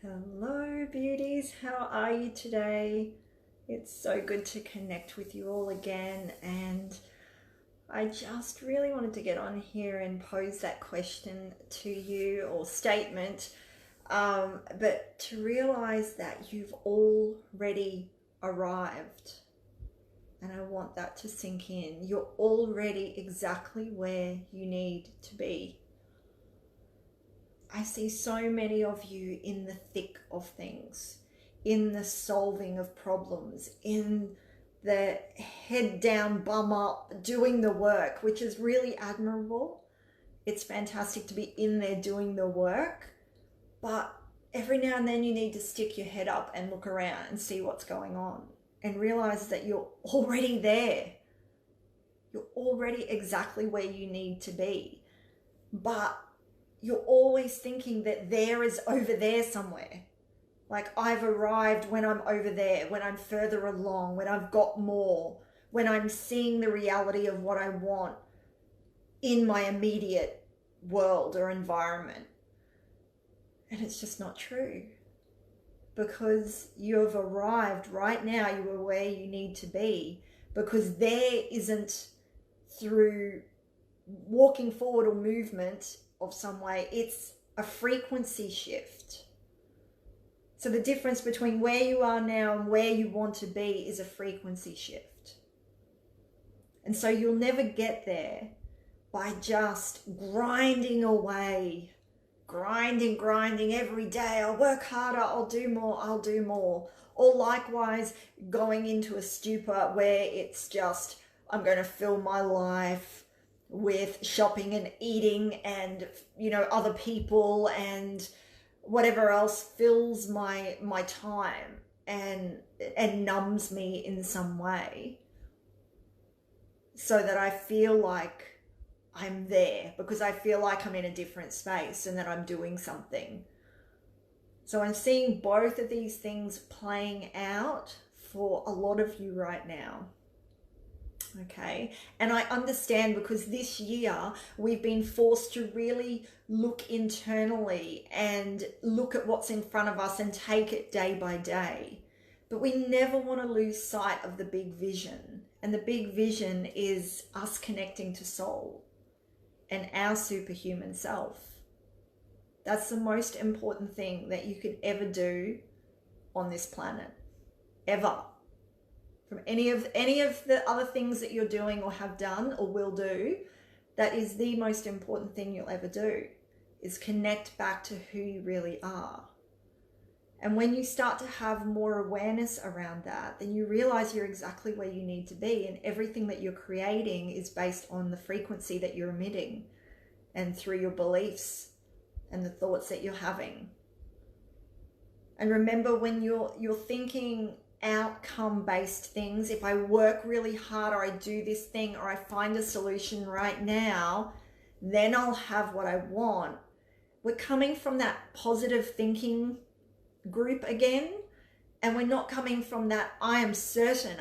Hello beauties, how are you today? It's so good to connect with you all again, and I just really wanted to get on here and pose that question to you, or statement, but to realize that you've already arrived. And I want that to sink in. You're already exactly where you need to be. I see so many of you in the thick of things, in the solving of problems, in the head down, bum up, doing the work, which is really admirable. It's fantastic to be in there doing the work, but every now and then you need to stick your head up and look around and see what's going on and realize that you're already there. You're already exactly where you need to be, but you're always thinking that there is over there somewhere. Like, I've arrived when I'm over there, when I'm further along, when I've got more, when I'm seeing the reality of what I want in my immediate world or environment. And it's just not true, because you've arrived right now. You are where you need to be, because there isn't through walking forward or movement of some way, it's a frequency shift. So the difference between where you are now and where you want to be is a frequency shift. And so you'll never get there by just grinding away, grinding every day. I'll work harder, I'll do more. Or likewise, going into a stupor where it's just, I'm going to fill my life with shopping and eating and, other people and whatever else fills my time and numbs me in some way, so that I feel like I'm there, because I feel like I'm in a different space and that I'm doing something. So I'm seeing both of these things playing out for a lot of you right now. Okay, and I understand, because this year we've been forced to really look internally and look at what's in front of us and take it day by day. But we never want to lose sight of the big vision. And the big vision is us connecting to soul and our superhuman self. That's the most important thing that you could ever do on this planet, ever. From any of the other things that you're doing or have done or will do, that is the most important thing you'll ever do, is connect back to who you really are. And when you start to have more awareness around that, then you realize you're exactly where you need to be, and everything that you're creating is based on the frequency that you're emitting and through your beliefs and the thoughts that you're having. And remember, when you're thinking outcome-based things, if I work really hard, or I do this thing, or I find a solution right now, then I'll have what I want. We're coming from that positive thinking group again, and we're not coming from that I am certain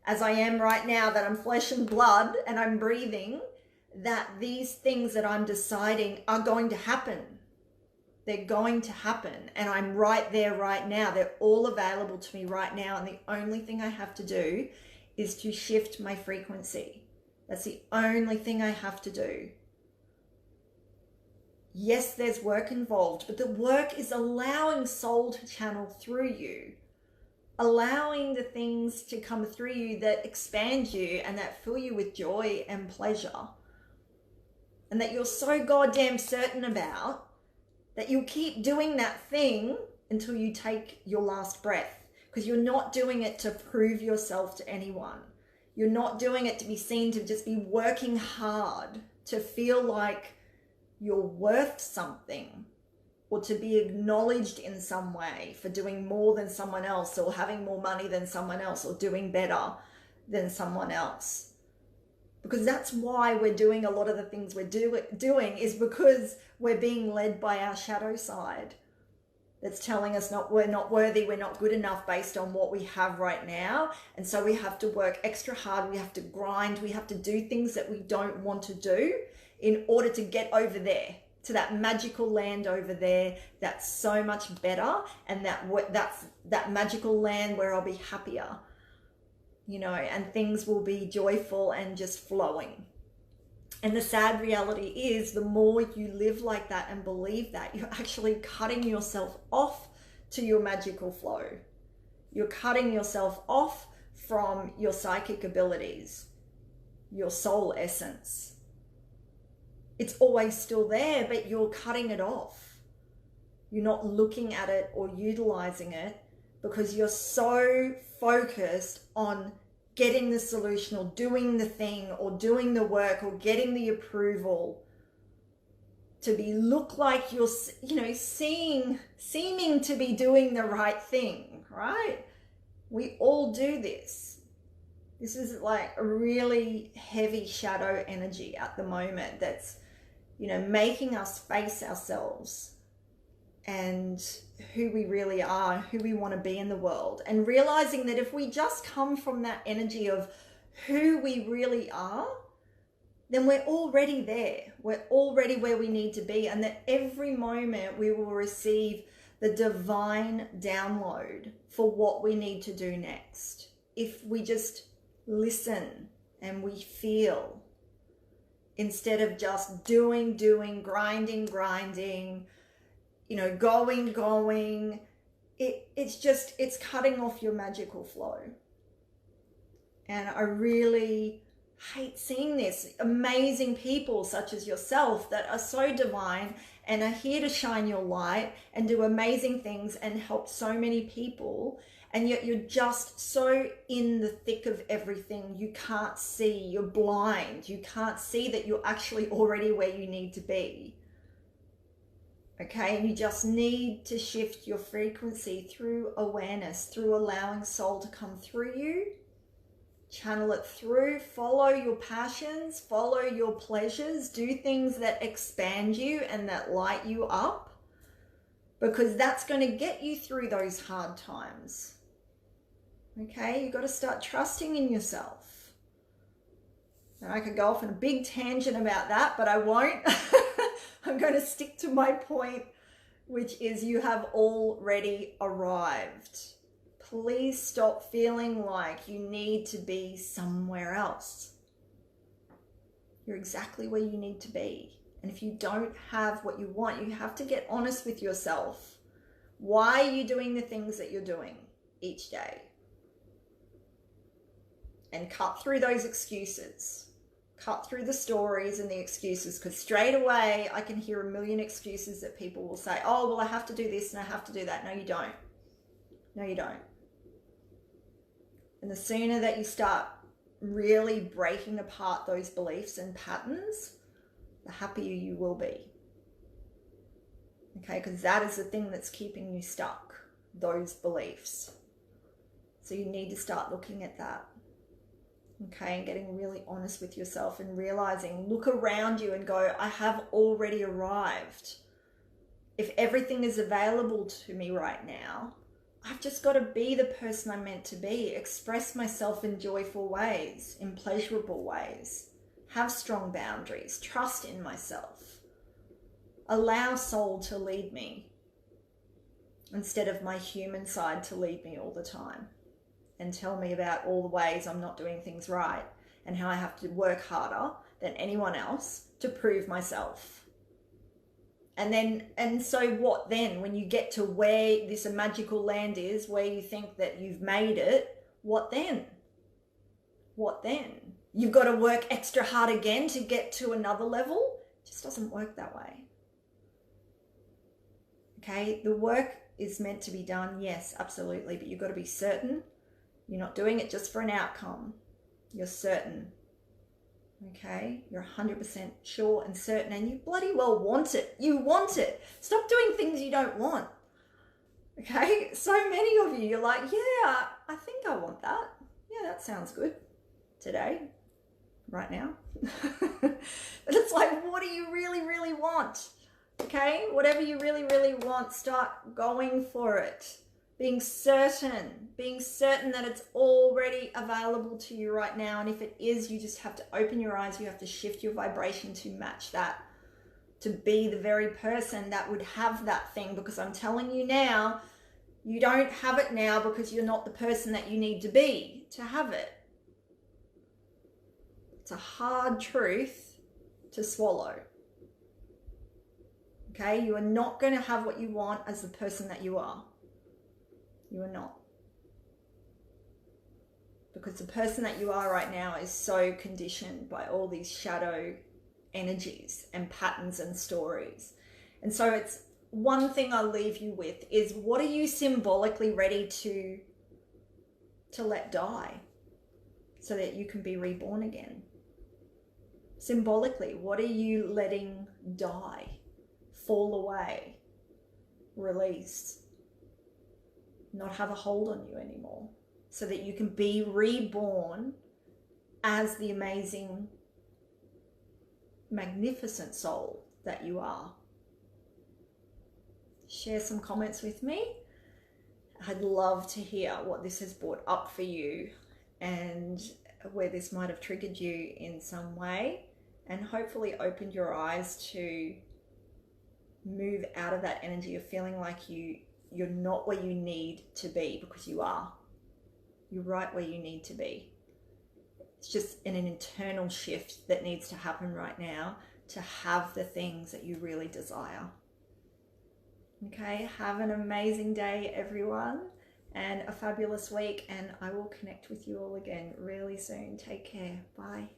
as I am right now, that I'm flesh and blood and I'm breathing, that these things that I'm deciding are going to happen. They're going to happen, and I'm right there right now. They're all available to me right now, and the only thing I have to do is to shift my frequency. That's the only thing I have to do. Yes, there's work involved, but the work is allowing soul to channel through you, allowing the things to come through you that expand you and that fill you with joy and pleasure, and that you're so goddamn certain about, that you'll keep doing that thing until you take your last breath, because you're not doing it to prove yourself to anyone. You're not doing it to be seen to just be working hard, to feel like you're worth something, or to be acknowledged in some way for doing more than someone else, or having more money than someone else, or doing better than someone else. Because that's why we're doing a lot of the things we're doing, is because we're being led by our shadow side that's telling us we're not worthy, we're not good enough based on what we have right now. And so we have to work extra hard, we have to grind, we have to do things that we don't want to do in order to get over there to that magical land over there that's so much better, and that's that magical land where I'll be happier, you know, and things will be joyful and just flowing. And the sad reality is, the more you live like that and believe that, you're actually cutting yourself off to your magical flow. You're cutting yourself off from your psychic abilities, your soul essence. It's always still there, but you're cutting it off. You're not looking at it or utilizing it because you're so focused on getting the solution or doing the thing or doing the work or getting the approval to be look like you're, you know, seeming to be doing the right thing, right? We all do this. This is like a really heavy shadow energy at the moment that's, you know, making us face ourselves and who we really are, who we want to be in the world, and realizing that if we just come from that energy of who we really are, then we're already there. We're already where we need to be, and that every moment we will receive the divine download for what we need to do next. If we just listen and we feel, instead of just doing, grinding, you know, going, it's cutting off your magical flow. And I really hate seeing this. Amazing people such as yourself that are so divine and are here to shine your light and do amazing things and help so many people, and yet you're just so in the thick of everything. You can't see, you're blind. You can't see that you're actually already where you need to be. Okay, and you just need to shift your frequency through awareness, through allowing soul to come through you, channel it through, follow your passions, follow your pleasures, do things that expand you and that light you up, because that's going to get you through those hard times. Okay, you've got to start trusting in yourself. And I could go off on a big tangent about that, but I won't. I'm going to stick to my point, which is you have already arrived. Please stop feeling like you need to be somewhere else. You're exactly where you need to be. And if you don't have what you want, you have to get honest with yourself. Why are you doing the things that you're doing each day? And cut through those excuses. Cut through the stories and the excuses, because straight away I can hear a million excuses that people will say, oh, well, I have to do this and I have to do that. No, you don't. No, you don't. And the sooner that you start really breaking apart those beliefs and patterns, the happier you will be. Okay, because that is the thing that's keeping you stuck, those beliefs. So you need to start looking at that. Okay, and getting really honest with yourself and realizing, look around you and go, I have already arrived. If everything is available to me right now, I've just got to be the person I'm meant to be, express myself in joyful ways, in pleasurable ways, have strong boundaries, trust in myself, allow soul to lead me instead of my human side to lead me all the time and tell me about all the ways I'm not doing things right and how I have to work harder than anyone else to prove myself. And so what then, when you get to where this magical land is, where you think that you've made it, what then? What then? You've got to work extra hard again to get to another level? It just doesn't work that way. Okay, the work is meant to be done, yes, absolutely, but you've got to be certain. You're not doing it just for an outcome. You're certain. Okay, you're 100% sure and certain, and you bloody well want it. You want it. Stop doing things you don't want. Okay, so many of you, you're like, yeah, I think I want that. Yeah, that sounds good today, right now. But it's like, what do you really, really want? Okay, whatever you really, really want, start going for it. Being certain that it's already available to you right now. And if it is, you just have to open your eyes. You have to shift your vibration to match that, to be the very person that would have that thing, because I'm telling you now, you don't have it now because you're not the person that you need to be to have it. It's a hard truth to swallow. Okay, you are not going to have what you want as the person that you are. You are not. Because the person that you are right now is so conditioned by all these shadow energies and patterns and stories. And so it's one thing I'll leave you with is, what are you symbolically ready to let die so that you can be reborn again? Symbolically, what are you letting die, fall away, release, not have a hold on you anymore, so that you can be reborn as the amazing, magnificent soul that you are? Share some comments with me. I'd love to hear what this has brought up for you and where this might have triggered you in some way, and hopefully opened your eyes to move out of that energy of feeling like you're not where you need to be, because you are. You're right where you need to be. It's just an internal shift that needs to happen right now to have the things that you really desire. Okay, have an amazing day, everyone, and a fabulous week, and I will connect with you all again really soon. Take care. Bye.